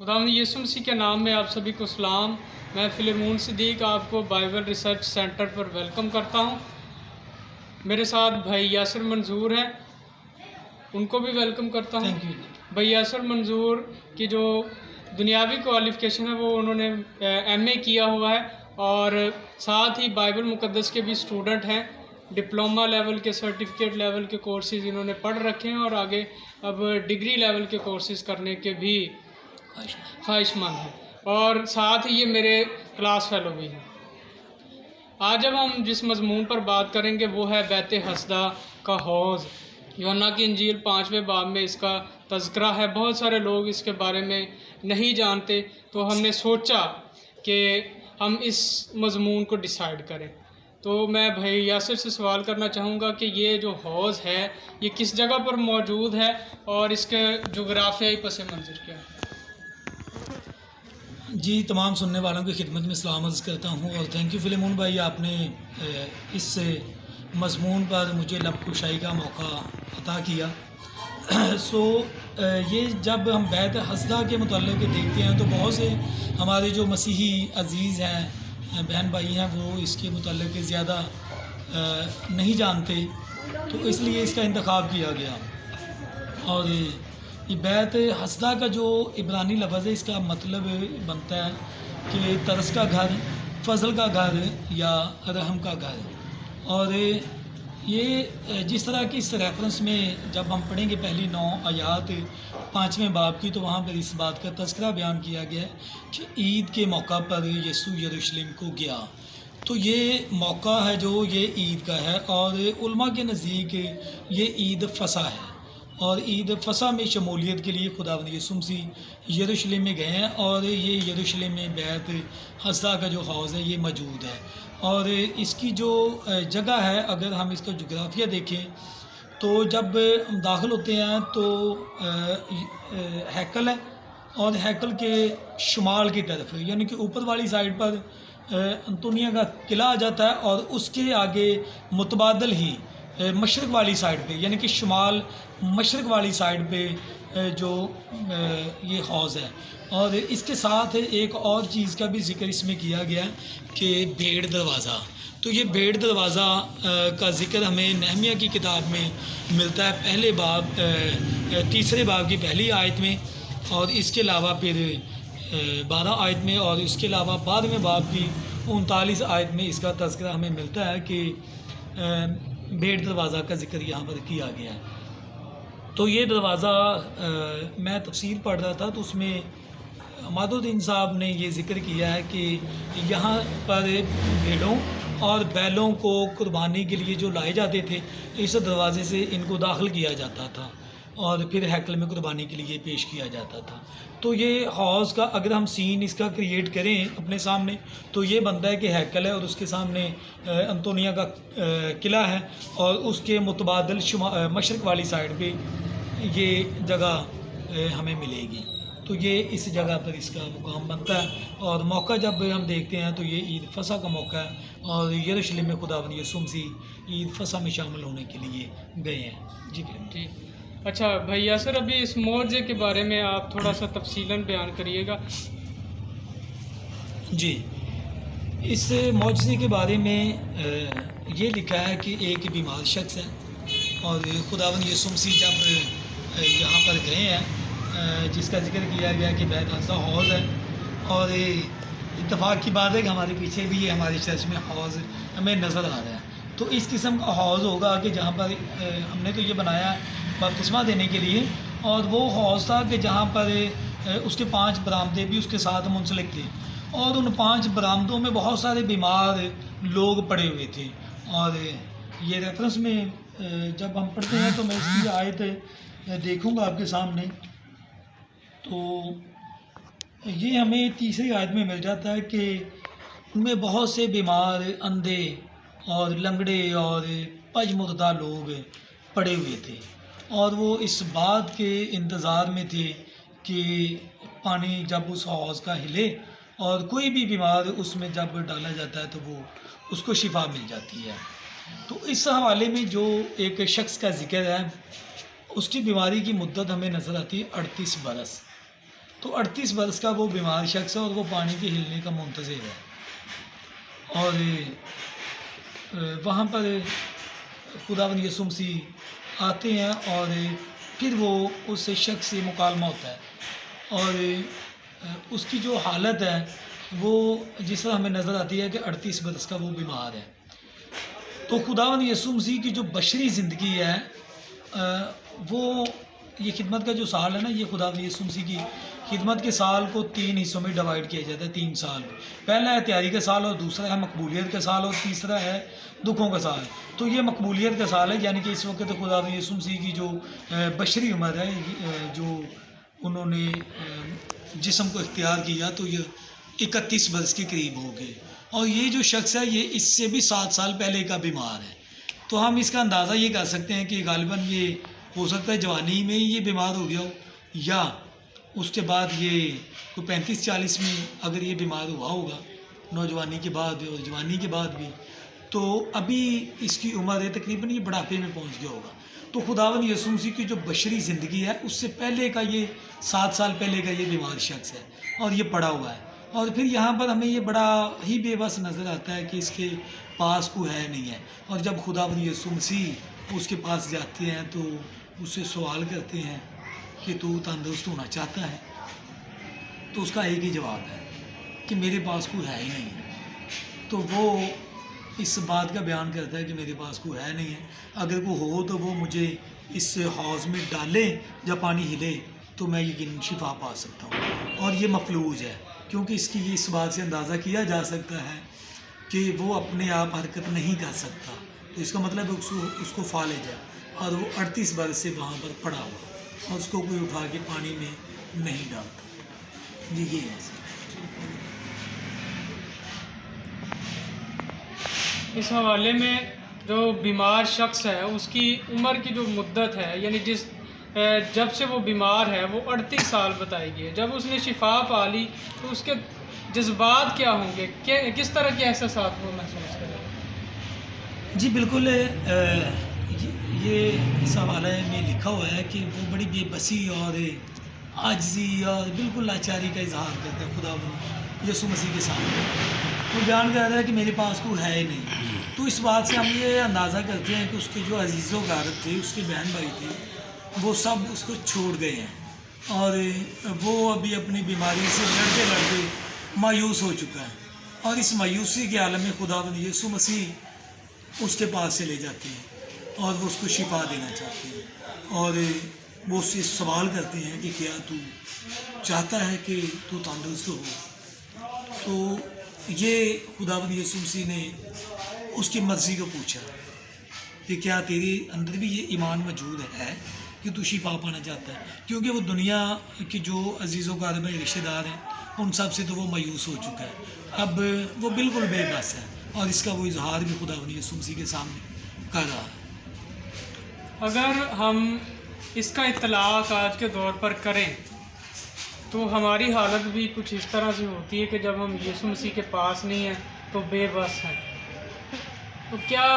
خداوند یسوع مسیح کے نام میں آپ سبھی کو سلام۔ میں فلیمون صدیق آپ کو بائبل ریسرچ سینٹر پر ویلکم کرتا ہوں۔ میرے ساتھ بھائی یاسر منظور ہیں، ان کو بھی ویلکم کرتا ہوں۔ بھائی یاسر منظور کی جو دنیاوی کوالیفیکیشن ہے وہ انہوں نے ایم اے کیا ہوا ہے، اور ساتھ ہی بائبل مقدس کے بھی اسٹوڈنٹ ہیں۔ ڈپلومہ لیول کے، سرٹیفکیٹ لیول کے کورسز انہوں نے پڑھ رکھے ہیں، اور آگے اب ڈگری لیول کے کورسز کرنے کے بھی خواہش مند ہیں، اور ساتھ ہی یہ میرے کلاس فیلو بھی ہیں۔ آج اب ہم جس مضمون پر بات کریں گے وہ ہے بیت حسدہ کا حوض۔ یوحنا کی انجیل 5ویں باب میں اس کا تذکرہ ہے۔ بہت سارے لوگ اس کے بارے میں نہیں جانتے، تو ہم نے سوچا کہ ہم اس مضمون کو ڈیسائیڈ کریں۔ تو میں بھائی یاسر سے سوال کرنا چاہوں گا کہ یہ جو حوض ہے یہ کس جگہ پر موجود ہے، اور اس کے جغرافیائی پس منظر کیا ہے؟ جی، تمام سننے والوں کی خدمت میں سلام عرض کرتا ہوں، اور تھینک یو فلیمون بھائی، آپ نے اس مضمون پر مجھے لب کشائی کا موقع عطا کیا۔ یہ جب ہم بیت حسدہ کے متعلق دیکھتے ہیں تو بہت سے ہمارے جو مسیحی عزیز ہیں، بہن بھائی ہیں، وہ اس کے متعلق زیادہ نہیں جانتے، تو اس لیے اس کا انتخاب کیا گیا۔ اور یہ بیت حسدہ کا جو عبرانی لفظ ہے، اس کا مطلب بنتا ہے کہ ترس کا گھر، فضل کا گھر یا رحم کا گھر۔ اور یہ جس طرح کی اس ریفرنس میں جب ہم پڑھیں گے پہلی 9 آیات 5ویں باب کی، تو وہاں پر اس بات کا تذکرہ بیان کیا گیا ہے کہ عید کے موقع پر یسوع یروشلم کو گیا۔ تو یہ موقع ہے جو یہ عید کا ہے، اور علماء کے نزدیک یہ عید فصح ہے، اور عید فصح میں شمولیت کے لیے خداوند یسوع مسیح یروشلم میں گئے ہیں، اور یہ یروشلم میں بیت حسدہ کا جو حوض ہے یہ موجود ہے۔ اور اس کی جو جگہ ہے، اگر ہم اس کا جغرافیہ دیکھیں تو جب ہم داخل ہوتے ہیں تو ہیکل ہے، اور ہیکل کے شمال کی طرف، یعنی کہ اوپر والی سائڈ پر انطونیہ کا قلعہ آ جاتا ہے، اور اس کے آگے متبادل ہی مشرق والی سائڈ پہ، یعنی کہ شمال مشرق والی سائڈ پہ جو یہ حوض ہے۔ اور اس کے ساتھ ایک اور چیز کا بھی ذکر اس میں کیا گیا کہ بھیڑ دروازہ۔ تو یہ بھیڑ دروازہ کا ذکر ہمیں نہمیہ کی کتاب میں ملتا ہے، پہلے باب 3 باب کی پہلی آیت میں، اور اس کے علاوہ پھر 12 آیت میں، اور اس کے علاوہ 12ویں باب کی 39 آیت میں اس کا تذکرہ ہمیں ملتا ہے کہ بھیڑ دروازہ کا ذکر یہاں پر کیا گیا ہے۔ تو یہ دروازہ میں تفسیر پڑھ رہا تھا، تو اس میں عماد الدین صاحب نے یہ ذکر کیا ہے کہ یہاں پر بھیڑوں اور بیلوں کو قربانی کے لیے جو لائے جاتے تھے، اس دروازے سے ان کو داخل کیا جاتا تھا، اور پھر ہیکل میں قربانی کے لیے پیش کیا جاتا تھا۔ تو یہ حوض کا اگر ہم سین اس کا کریٹ کریں اپنے سامنے، تو یہ بنتا ہے کہ ہیکل ہے، اور اس کے سامنے انطونیہ کا قلعہ ہے، اور اس کے متبادل مشرق والی سائڈ پہ یہ جگہ ہمیں ملے گی۔ تو یہ اس جگہ پر اس کا مقام بنتا ہے، اور موقع جب ہم دیکھتے ہیں تو یہ عید فصح کا موقع ہے، اور یروشلم میں خداوند یسوع مسیح عید فصح میں شامل ہونے کے لیے گئے ہیں۔ جی جی اچھا بھائی یاسر، ابھی اس معجزے کے بارے میں آپ تھوڑا سا تفصیلاً بیان کریے گا۔ جی، اس معجزے کے بارے میں یہ لکھا ہے کہ ایک بیمار شخص ہے، اور خداوند یسوع مسیح جب یہاں پر گئے ہیں، جس کا ذکر کیا گیا کہ بیت حسدہ حوض ہے، اور اتفاق کی بات ہے کہ ہمارے پیچھے بھی یہ ہمارے چرچ میں حوض ہمیں نظر آ رہا ہے۔ تو اس قسم کا حوض ہوگا کہ جہاں پر ہم نے تو یہ بنایا بپتسمہ دینے کے لیے، اور وہ حوض تھا کہ جہاں پر اس کے 5 برآمدے بھی اس کے ساتھ منسلک تھے، اور ان 5 برآمدوں میں بہت سارے بیمار لوگ پڑے ہوئے تھے۔ اور یہ ریفرنس میں جب ہم پڑھتے ہیں تو میں اس کی آیت دیکھوں گا آپ کے سامنے، تو یہ ہمیں 3 آیت میں مل جاتا ہے کہ ان میں بہت سے بیمار، اندھے اور لنگڑے اور پج مردہ لوگ پڑے ہوئے تھے، اور وہ اس بات کے انتظار میں تھے کہ پانی جب اس حوض کا ہلے، اور کوئی بھی بیمار اس میں جب ڈالا جاتا ہے تو وہ اس کو شفا مل جاتی ہے۔ تو اس حوالے میں جو ایک شخص کا ذکر ہے، اس کی بیماری کی مدت ہمیں نظر آتی ہے 38 برس۔ تو 38 برس کا وہ بیمار شخص ہے اور وہ پانی کے ہلنے کا منتظر ہے، اور وہاں پر خداوند یسوع مسیح آتے ہیں اور پھر وہ اس شخص سے مکالمہ ہوتا ہے، اور اس کی جو حالت ہے وہ جس طرح ہمیں نظر آتی ہے کہ 38 برس کا وہ بیمار ہے۔ تو خداوند یسوع مسیح کی جو بشری زندگی ہے وہ یہ خدمت کا جو سال ہے نا، یہ خداوند یسوع مسیح کی خدمت کے سال کو 3 حصوں میں ڈیوائڈ کیا جاتا ہے، 3 سال۔ پہلا ہے تیاری کا سال، اور دوسرا ہے مقبولیت کا سال، اور تیسرا ہے دکھوں کا سال۔ تو یہ مقبولیت کا سال ہے، یعنی کہ اس وقت خداوند یسوع مسیح کی جو بشری عمر ہے، جو انہوں نے جسم کو اختیار کیا، تو یہ 31 برس کے قریب ہو گئے، اور یہ جو شخص ہے یہ اس سے بھی 7 سال پہلے کا بیمار ہے۔ تو ہم اس کا اندازہ یہ کر سکتے ہیں کہ غالباً یہ ہو سکتا ہے جوانی میں ہی یہ بیمار ہو گیا ہو، یا اس کے بعد یہ کوئی 35-40 میں اگر یہ بیمار ہوا ہوگا، نوجوانی کے بعد اور جوانی کے بعد بھی، تو ابھی اس کی عمر ہے تقریباً یہ بڑھاپے میں پہنچ گیا ہوگا۔ تو خداوند یسوع مسیح کی جو بشری زندگی ہے اس سے پہلے کا یہ 7 سال پہلے کا یہ بیمار شخص ہے، اور یہ پڑا ہوا ہے۔ اور پھر یہاں پر ہمیں یہ بڑا ہی بے بس نظر آتا ہے کہ اس کے پاس کوئی ہے نہیں ہے، اور جب خداوند یسوع مسیح اس کے پاس جاتے ہیں تو اس سے سوال کرتے ہیں کہ تو تندرست ہونا چاہتا ہے؟ تو اس کا ایک ہی جواب ہے کہ میرے پاس کوئی ہے ہی نہیں ہے۔ تو وہ اس بات کا بیان کرتا ہے کہ میرے پاس کوئی ہے نہیں ہے، اگر کوئی ہو تو وہ مجھے اس حوض میں ڈالے یا پانی ہلے تو میں یقیناً شفا پا سکتا ہوں۔ اور یہ مفلوج ہے، کیونکہ اس کی اس بات سے اندازہ کیا جا سکتا ہے کہ وہ اپنے آپ حرکت نہیں کر سکتا، تو اس کا مطلب اس کو فالج ہے، اور وہ 38 برس سے وہاں پر پڑا ہوا، اور اس کو کوئی اٹھا کے پانی میں نہیں ڈالتا۔ جی یہ ہے۔ اس حوالے میں جو بیمار شخص ہے اس کی عمر کی جو مدت ہے، یعنی جب سے وہ بیمار ہے وہ 38 سال بتائی گئی ہے۔ جب اس نے شفا پا لی تو اس کے جذبات کیا ہوں گے، کس طرح کے احساسات وہ محسوس کرے گا؟ جی بالکل، یہ اس حوالے میں لکھا ہوا ہے کہ وہ بڑی بے بسی اور عاجزی اور بالکل لاچاری کا اظہار کرتے ہیں خداوند یسوع مسیح کے سامنے۔ وہ بیان کر رہا ہے کہ میرے پاس کوئی ہے ہی نہیں۔ تو اس بات سے ہم یہ اندازہ کرتے ہیں کہ اس کے جو عزیز و غارت تھے، اس کے بہن بھائی تھے، وہ سب اس کو چھوڑ گئے ہیں، اور وہ ابھی اپنی بیماری سے لڑتے لڑتے مایوس ہو چکا ہے، اور اس مایوسی کے عالم میں خداوند یسوع مسیح اس کے پاس سے لے جاتے ہیں، اور وہ اس کو شفا دینا چاہتے ہیں، اور وہ اس سے سوال کرتے ہیں کہ کیا تو چاہتا ہے کہ تو تندرست ہو؟ تو یہ خداوند یسوع مسیح نے اس کی مرضی کو پوچھا کہ کیا تیرے اندر بھی یہ ایمان موجود ہے کہ تو شفا پانا چاہتا ہے؟ کیونکہ وہ دنیا کے جو عزیز و قارب رشتہ دار ہیں ان سب سے تو وہ مایوس ہو چکا ہے، اب وہ بالکل بے بس ہے، اور اس کا وہ اظہار بھی خداوند یسوع مسیح کے سامنے کر رہا ہے۔ اگر ہم اس کا اطلاق آج کے دور پر کریں تو ہماری حالت بھی کچھ اس طرح سے ہوتی ہے کہ جب ہم یسوع مسیح کے پاس نہیں ہیں تو بے بس ہیں۔ تو کیا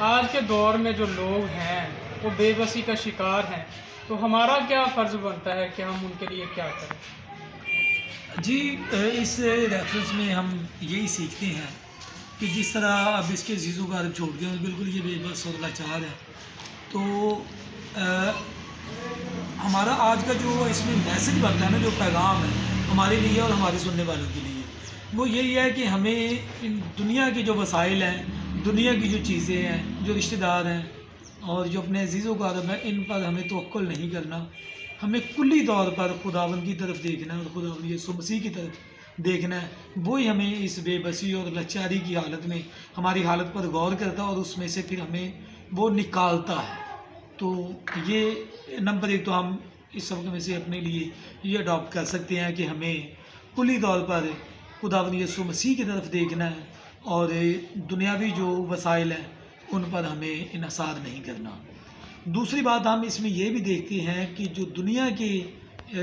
آج کے دور میں جو لوگ ہیں وہ بے بسی کا شکار ہیں، تو ہمارا کیا فرض بنتا ہے کہ ہم ان کے لیے کیا کریں؟ جی اس ریفرنس میں ہم یہی سیکھتے ہیں کہ جس طرح اب اس کے عزیز و قارب چھوڑ گئے ہیں، بالکل یہ بے بس اور لاچار ہے، تو ہمارا آج کا جو اس میں میسج بنتا ہے نا، جو پیغام ہے ہمارے لیے اور ہمارے سننے والوں کے لیے، وہ یہی ہے کہ ہمیں ان دنیا کے جو وسائل ہیں، دنیا کی جو چیزیں ہیں، جو رشتہ دار ہیں اور جو اپنے عزیز و قارب ہیں، ان پر ہمیں توکل نہیں کرنا، ہمیں کلی طور پر خداوند کی طرف دیکھنا ہے، اور خداوند یسوع مسیح کی طرف دیکھنا ہے۔ وہی ہمیں اس بے بسی اور لاچاری کی حالت میں ہماری حالت پر غور کرتا ہے، اور اس میں سے پھر ہمیں وہ نکالتا ہے۔ تو یہ نمبر 1 تو ہم اس سبق میں سے اپنے لیے یہ اڈاپٹ کر سکتے ہیں کہ ہمیں کلی طور پر خداوند یسوع مسیح کی طرف دیکھنا ہے، اور دنیاوی جو وسائل ہیں ان پر ہمیں انحصار نہیں کرنا۔ دوسری بات ہم اس میں یہ بھی دیکھتے ہیں کہ جو دنیا کی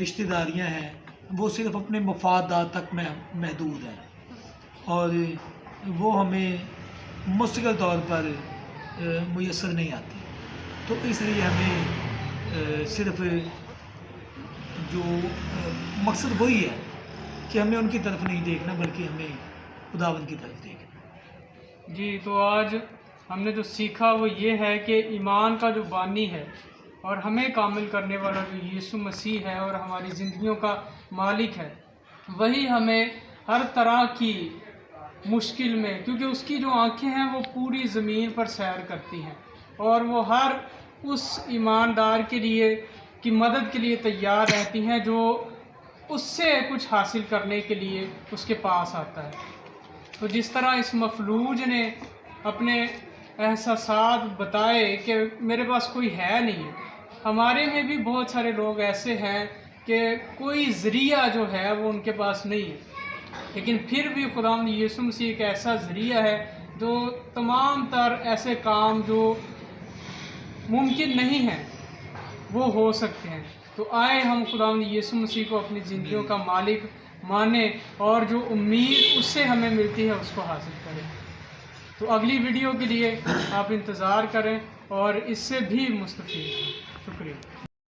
رشتہ داریاں ہیں وہ صرف اپنے مفادات تک محدود ہیں، اور وہ ہمیں مستقل طور پر میسر نہیں آتی۔ تو اس لیے ہمیں صرف جو مقصد وہی ہے کہ ہمیں ان کی طرف نہیں دیکھنا بلکہ ہمیں خداوند کی طرف دیکھنا۔ جی، تو آج ہم نے جو سیکھا وہ یہ ہے کہ ایمان کا جو بانی ہے اور ہمیں کامل کرنے والا جو یسوع مسیح ہے اور ہماری زندگیوں کا مالک ہے، وہی ہمیں ہر طرح کی مشکل میں، کیونکہ اس کی جو آنکھیں ہیں وہ پوری زمین پر سیر کرتی ہیں اور وہ ہر اس ایماندار کے لیے کی مدد کے لیے تیار رہتی ہیں جو اس سے کچھ حاصل کرنے کے لیے اس کے پاس آتا ہے۔ تو جس طرح اس مفلوج نے اپنے احساسات بتائے کہ میرے پاس کوئی ہے نہیں ہے، ہمارے میں بھی بہت سارے لوگ ایسے ہیں کہ کوئی ذریعہ جو ہے وہ ان کے پاس نہیں ہے، لیکن پھر بھی خداوند یسوع مسیح ایک ایسا ذریعہ ہے جو تمام تر ایسے کام جو ممکن نہیں ہیں وہ ہو سکتے ہیں۔ تو آئے ہم خداوند یسوع مسیح کو اپنی زندگیوں کا مالک مانیں اور جو امید اس سے ہمیں ملتی ہے اس کو حاصل کریں۔ تو اگلی ویڈیو کے لیے آپ انتظار کریں اور اس سے بھی مستفید ہوں۔ شکریہ۔